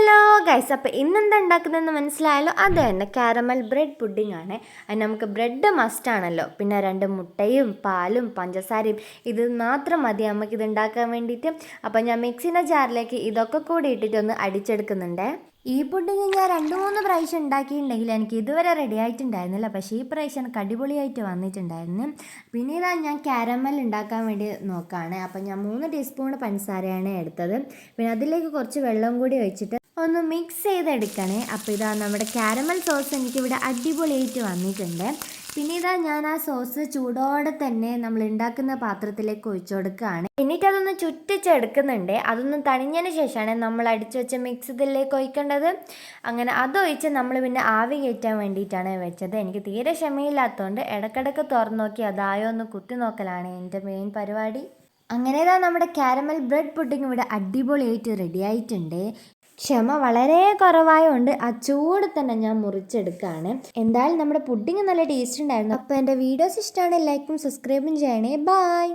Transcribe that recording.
Hello guys, അപ്പോൾ ഇന്നെന്താ ഉണ്ടാക്കുന്നതെന്ന് മനസ്സിലായല്ലോ. അത് തന്നെ കാരമൽ ബ്രെഡ് പുഡിംഗ് ആണ്. അതിന് നമുക്ക് ബ്രെഡ് മസ്റ്റാണല്ലോ, പിന്നെ 2 മുട്ടയും പാലും പഞ്ചസാരയും ഇത് മാത്രം മതി നമുക്കിത് ഉണ്ടാക്കാൻ വേണ്ടിയിട്ട്. അപ്പോൾ ഞാൻ മിക്സിൻ്റെ ജാറിലേക്ക് ഇതൊക്കെ കൂടി ഇട്ടിട്ടൊന്ന് അടിച്ചെടുക്കുന്നുണ്ട്. ഈ പുഡിങ് ഞാൻ 2-3 പ്രാവശ്യം ഉണ്ടാക്കിയിട്ടുണ്ടെങ്കിൽ എനിക്ക് ഇതുവരെ റെഡി ആയിട്ടുണ്ടായിരുന്നില്ല. പക്ഷേ ഈ പ്രാവശ്യം എനിക്ക് അടിപൊളിയായിട്ട് വന്നിട്ടുണ്ടായിരുന്നു. പിന്നെ ഇതാ ഞാൻ കാരമൽ ഉണ്ടാക്കാൻ വേണ്ടി നോക്കുകയാണ്. അപ്പം ഞാൻ 3 ടീസ്പൂൺ പഞ്ചസാരയാണ് എടുത്തത്. പിന്നെ അതിലേക്ക് കുറച്ച് വെള്ളം കൂടി ഒഴിച്ചിട്ട് ഒന്ന് മിക്സ് ചെയ്തെടുക്കണേ. അപ്പോൾ ഇതാ നമ്മുടെ കാരമൽ സോസ് എനിക്കിവിടെ അടിപൊളിയായിട്ട് വന്നിട്ടുണ്ട്. പിന്നെ ഇതാ ഞാൻ ആ സോസ് ചൂടോടെ തന്നെ നമ്മൾ ഉണ്ടാക്കുന്ന പാത്രത്തിലേക്ക് ഒഴിച്ചു കൊടുക്കുകയാണ്. എന്നിട്ട് അതൊന്ന് ചുറ്റിച്ചെടുക്കുന്നുണ്ട്. അതൊന്ന് തണിഞ്ഞതിന് ശേഷമാണ് നമ്മൾ അടിച്ചു വെച്ച മിക്സ് ഇതിലേക്ക് ഒഴിക്കേണ്ടത്. അങ്ങനെ അതൊഴിച്ച് നമ്മൾ പിന്നെ ആവി കയറ്റാൻ വേണ്ടിയിട്ടാണ് വെച്ചത്. എനിക്ക് തീരെ ക്ഷമയില്ലാത്തതുകൊണ്ട് ഇടയ്ക്കിടയ്ക്ക് തുറന്നു നോക്കി അതായോ ഒന്ന് കുത്തി നോക്കലാണ് എൻ്റെ മെയിൻ പരിപാടി. അങ്ങനെ ഇതാ നമ്മുടെ കാരമൽ ബ്രെഡ് പുഡിംഗ് ഇവിടെ അടിപൊളിയായിട്ട് റെഡി ആയിട്ടുണ്ട്. ക്ഷമ വളരെ കുറവായതുകൊണ്ട് ആ ചൂട് തന്നെ ഞാൻ മുറിച്ചെടുക്കുകയാണ്. എന്തായാലും നമ്മുടെ പുഡിങ് നല്ല ടേസ്റ്റ് ഉണ്ടായിരുന്നു. അപ്പോൾ എൻ്റെ വീഡിയോസ് ഇഷ്ടമാണെങ്കിൽ ലൈക്കും സബ്സ്ക്രൈബും ചെയ്യണേ. ബൈ.